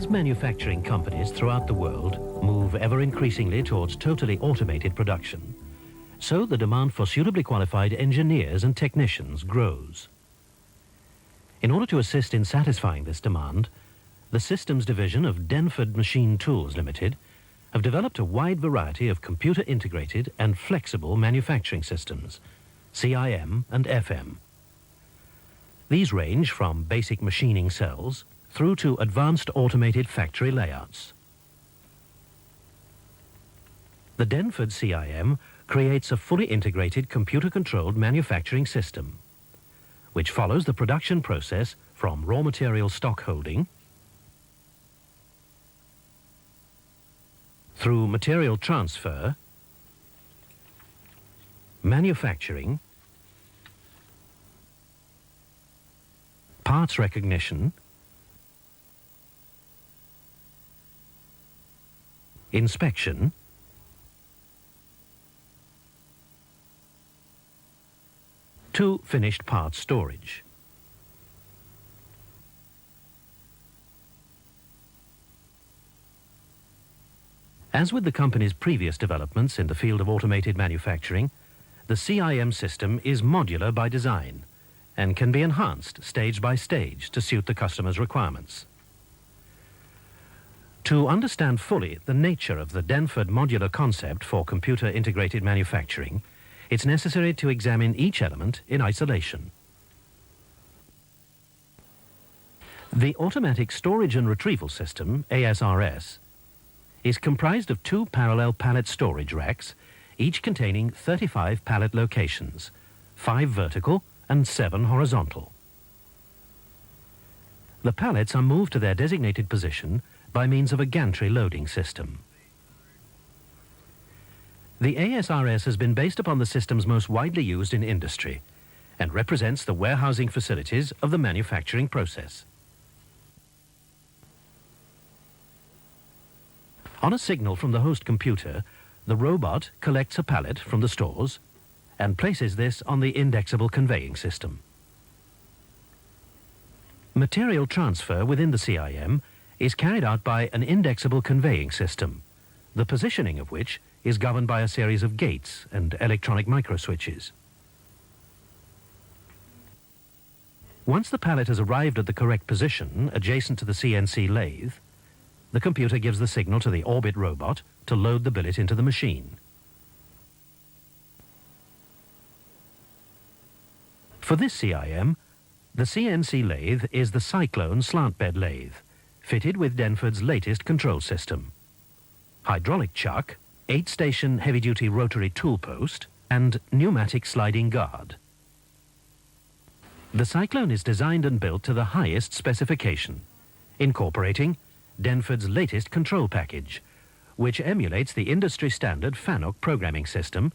As manufacturing companies throughout the world move ever increasingly towards totally automated production, so the demand for suitably qualified engineers and technicians grows. In order to assist in satisfying this demand, the Systems Division of Denford Machine Tools Limited have developed a wide variety of computer-integrated and flexible manufacturing systems, CIM and FM. These range from basic machining cells through to advanced automated factory layouts. The Denford CIM creates a fully integrated computer-controlled manufacturing system, which follows the production process from raw material stock holding through material transfer, manufacturing, parts recognition, inspection, to finished parts storage. As with the company's previous developments in the field of automated manufacturing, the CIM system is modular by design and can be enhanced stage by stage to suit the customer's requirements. To understand fully the nature of the Denford modular concept for computer-integrated manufacturing, it's necessary to examine each element in isolation. The Automatic Storage and Retrieval System, ASRS, is comprised of 2 parallel pallet storage racks, each containing 35 pallet locations, 5 vertical and 7 horizontal. The pallets are moved to their designated position by means of a gantry loading system. The ASRS has been based upon the systems most widely used in industry and represents the warehousing facilities of the manufacturing process. On a signal from the host computer, the robot collects a pallet from the stores and places this on the indexable conveying system. Material transfer within the CIM is carried out by an indexable conveying system, the positioning of which is governed by a series of gates and electronic microswitches. Once the pallet has arrived at the correct position adjacent to the CNC lathe, the computer gives the signal to the Orbit robot to load the billet into the machine. For this CIM, the CNC lathe is the Cyclone slant bed lathe, fitted with Denford's latest control system. Hydraulic chuck, 8-station heavy-duty rotary tool post, and pneumatic sliding guard. The Cyclone is designed and built to the highest specification, incorporating Denford's latest control package, which emulates the industry-standard FANUC programming system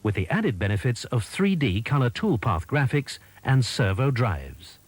with the added benefits of 3D color toolpath graphics and servo drives.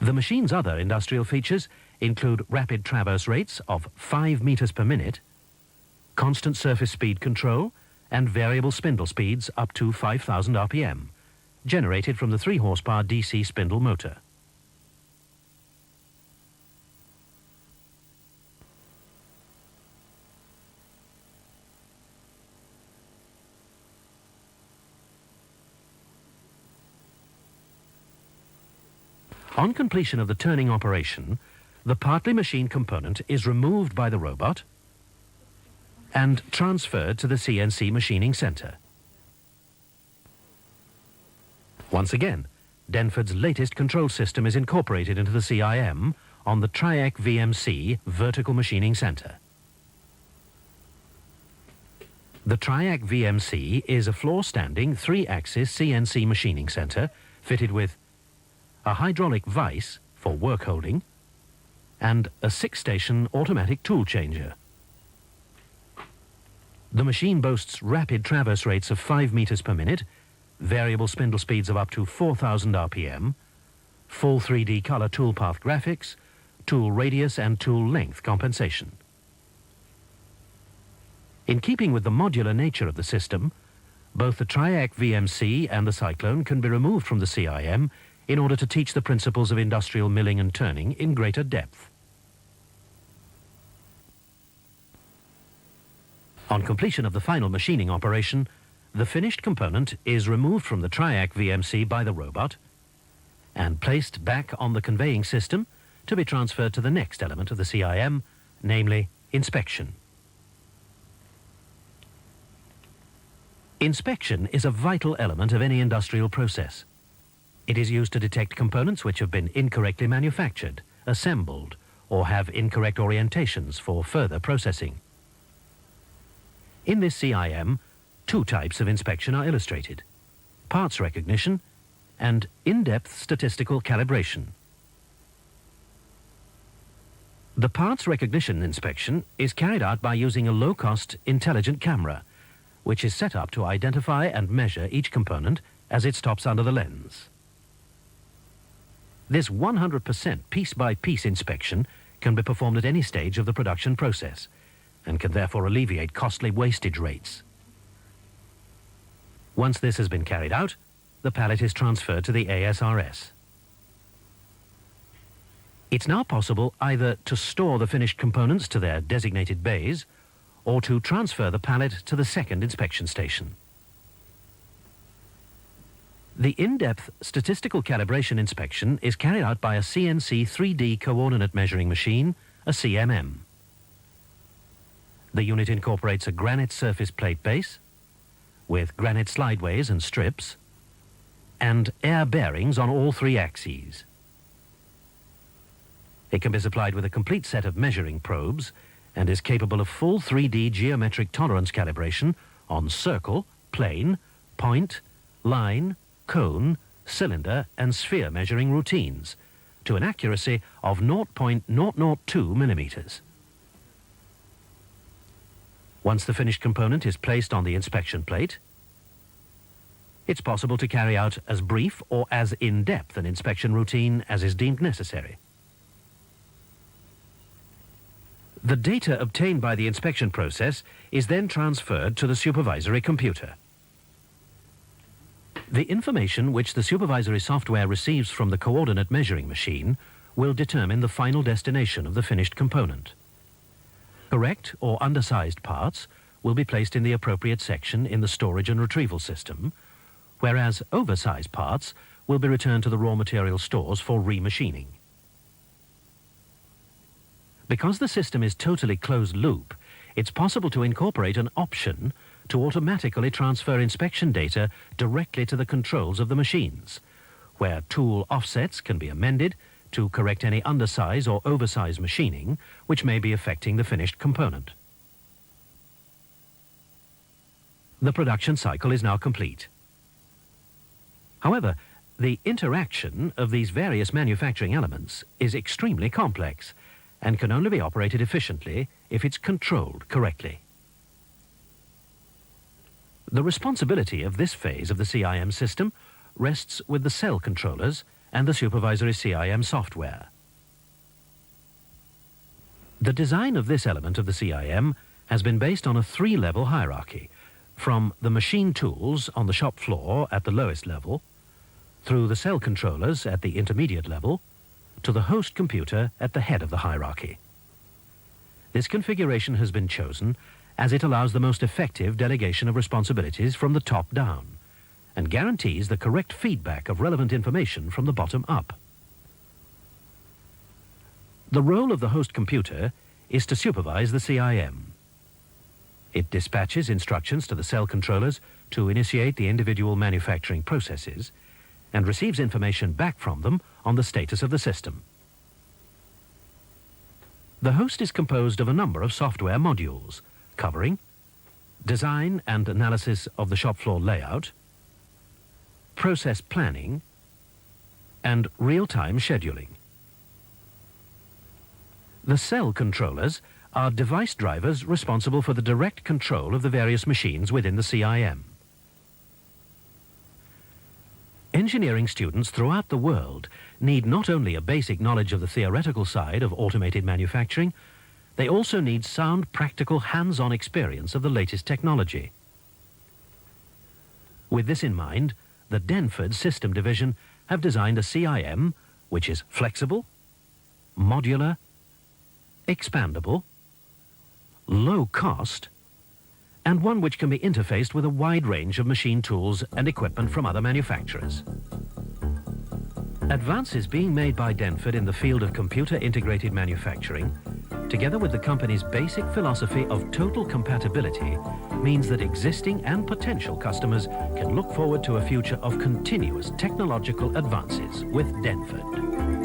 The machine's other industrial features include rapid traverse rates of 5 meters per minute, constant surface speed control, and variable spindle speeds up to 5,000 RPM, generated from the 3 horsepower DC spindle motor. On completion of the turning operation, the partly machined component is removed by the robot and transferred to the CNC machining center. Once again, Denford's latest control system is incorporated into the CIM on the Triac VMC vertical machining center. The Triac VMC is a floor-standing 3-axis CNC machining center fitted with a hydraulic vise for work holding, and a 6-station automatic tool changer. The machine boasts rapid traverse rates of 5 meters per minute, variable spindle speeds of up to 4,000 RPM, full 3D color toolpath graphics, tool radius and tool length compensation. In keeping with the modular nature of the system, both the Triac VMC and the Cyclone can be removed from the CIM in order to teach the principles of industrial milling and turning in greater depth. On completion of the final machining operation, the finished component is removed from the TRIAC VMC by the robot and placed back on the conveying system to be transferred to the next element of the CIM, namely inspection. Inspection is a vital element of any industrial process. It is used to detect components which have been incorrectly manufactured, assembled, or have incorrect orientations for further processing. In this CIM, two types of inspection are illustrated: parts recognition and in-depth statistical calibration. The parts recognition inspection is carried out by using a low-cost, intelligent camera, which is set up to identify and measure each component as it stops under the lens. This 100% piece-by-piece inspection can be performed at any stage of the production process and can therefore alleviate costly wastage rates. Once this has been carried out, the pallet is transferred to the ASRS. It's now possible either to store the finished components to their designated bays or to transfer the pallet to the second inspection station. The in-depth statistical calibration inspection is carried out by a CNC 3D coordinate measuring machine, a CMM. The unit incorporates a granite surface plate base with granite slideways and strips and air bearings on all three axes. It can be supplied with a complete set of measuring probes and is capable of full 3D geometric tolerance calibration on circle, plane, point, line, cone, cylinder and sphere measuring routines to an accuracy of 0.002 millimeters. Once the finished component is placed on the inspection plate, it's possible to carry out as brief or as in-depth an inspection routine as is deemed necessary. The data obtained by the inspection process is then transferred to the supervisory computer. The information which the supervisory software receives from the coordinate measuring machine will determine the final destination of the finished component. Correct or undersized parts will be placed in the appropriate section in the storage and retrieval system, whereas oversized parts will be returned to the raw material stores for remachining. Because the system is totally closed loop, it's possible to incorporate an option to automatically transfer inspection data directly to the controls of the machines, where tool offsets can be amended to correct any undersize or oversize machining which may be affecting the finished component. The production cycle is now complete. However, the interaction of these various manufacturing elements is extremely complex and can only be operated efficiently if it's controlled correctly. The responsibility of this phase of the CIM system rests with the cell controllers and the supervisory CIM software. The design of this element of the CIM has been based on a three-level hierarchy, from the machine tools on the shop floor at the lowest level, through the cell controllers at the intermediate level, to the host computer at the head of the hierarchy. This configuration has been chosen as it allows the most effective delegation of responsibilities from the top down and guarantees the correct feedback of relevant information from the bottom up. The role of the host computer is to supervise the CIM. It dispatches instructions to the cell controllers to initiate the individual manufacturing processes and receives information back from them on the status of the system. The host is composed of a number of software modules covering design and analysis of the shop floor layout, process planning, and real-time scheduling. The cell controllers are device drivers responsible for the direct control of the various machines within the CIM. Engineering students throughout the world need not only a basic knowledge of the theoretical side of automated manufacturing, they also need sound, practical, hands-on experience of the latest technology. With this in mind, the Denford System Division have designed a CIM which is flexible, modular, expandable, low cost, and one which can be interfaced with a wide range of machine tools and equipment from other manufacturers. Advances being made by Denford in the field of computer-integrated manufacturing, together with the company's basic philosophy of total compatibility, means that existing and potential customers can look forward to a future of continuous technological advances with Denford.